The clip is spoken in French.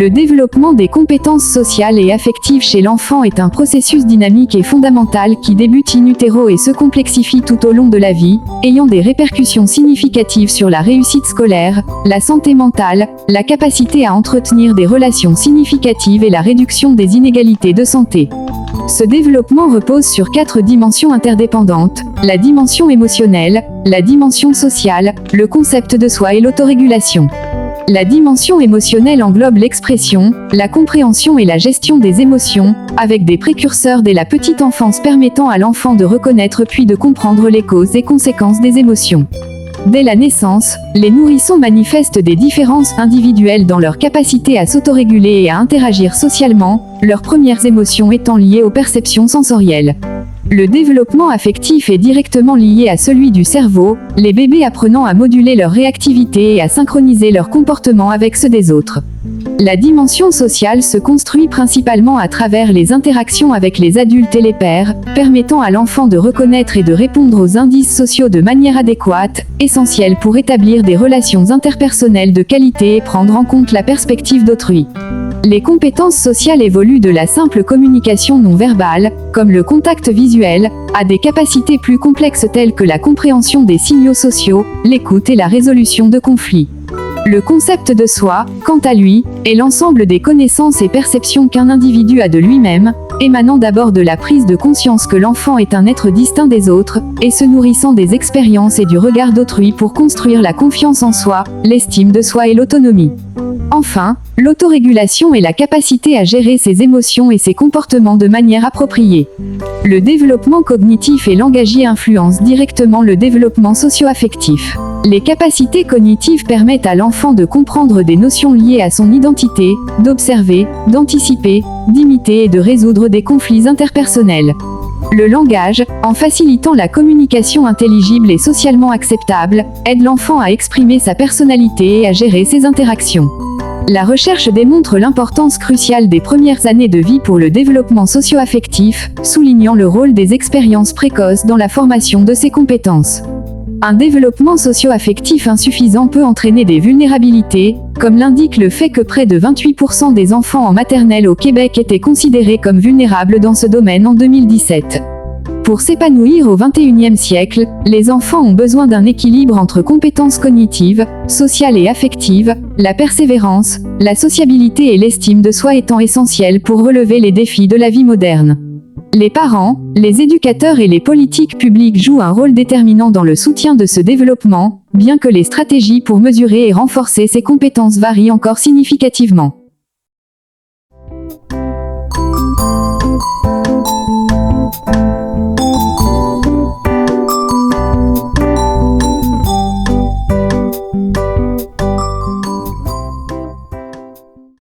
Le développement des compétences sociales et affectives chez l'enfant est un processus dynamique et fondamental qui débute in utero et se complexifie tout au long de la vie, ayant des répercussions significatives sur la réussite scolaire, la santé mentale, la capacité à entretenir des relations significatives et la réduction des inégalités de santé. Ce développement repose sur 4 dimensions interdépendantes: la dimension émotionnelle, la dimension sociale, le concept de soi et l'autorégulation. La dimension émotionnelle englobe l'expression, la compréhension et la gestion des émotions, avec des précurseurs dès la petite enfance permettant à l'enfant de reconnaître puis de comprendre les causes et conséquences des émotions. Dès la naissance, les nourrissons manifestent des différences individuelles dans leur capacité à s'autoréguler et à interagir socialement, leurs premières émotions étant liées aux perceptions sensorielles. Le développement affectif est directement lié à celui du cerveau, les bébés apprenant à moduler leur réactivité et à synchroniser leur comportement avec ceux des autres. La dimension sociale se construit principalement à travers les interactions avec les adultes et les pairs, permettant à l'enfant de reconnaître et de répondre aux indices sociaux de manière adéquate, essentiels pour établir des relations interpersonnelles de qualité et prendre en compte la perspective d'autrui. Les compétences sociales évoluent de la simple communication non verbale, comme le contact visuel, à des capacités plus complexes telles que la compréhension des signaux sociaux, l'écoute et la résolution de conflits. Le concept de soi, quant à lui, est l'ensemble des connaissances et perceptions qu'un individu a de lui-même, émanant d'abord de la prise de conscience que l'enfant est un être distinct des autres, et se nourrissant des expériences et du regard d'autrui pour construire la confiance en soi, l'estime de soi et l'autonomie. Enfin, l'autorégulation est la capacité à gérer ses émotions et ses comportements de manière appropriée. Le développement cognitif et langagier influencent directement le développement socio-affectif. Les capacités cognitives permettent à l'enfant de comprendre des notions liées à son identité, d'observer, d'anticiper, d'imiter et de résoudre des conflits interpersonnels. Le langage, en facilitant la communication intelligible et socialement acceptable, aide l'enfant à exprimer sa personnalité et à gérer ses interactions. La recherche démontre l'importance cruciale des premières années de vie pour le développement socio-affectif, soulignant le rôle des expériences précoces dans la formation de ces compétences. Un développement socio-affectif insuffisant peut entraîner des vulnérabilités, comme l'indique le fait que près de 28% des enfants en maternelle au Québec étaient considérés comme vulnérables dans ce domaine en 2017. Pour s'épanouir au XXIe siècle, les enfants ont besoin d'un équilibre entre compétences cognitives, sociales et affectives, la persévérance, la sociabilité et l'estime de soi étant essentielles pour relever les défis de la vie moderne. Les parents, les éducateurs et les politiques publiques jouent un rôle déterminant dans le soutien de ce développement, bien que les stratégies pour mesurer et renforcer ces compétences varient encore significativement.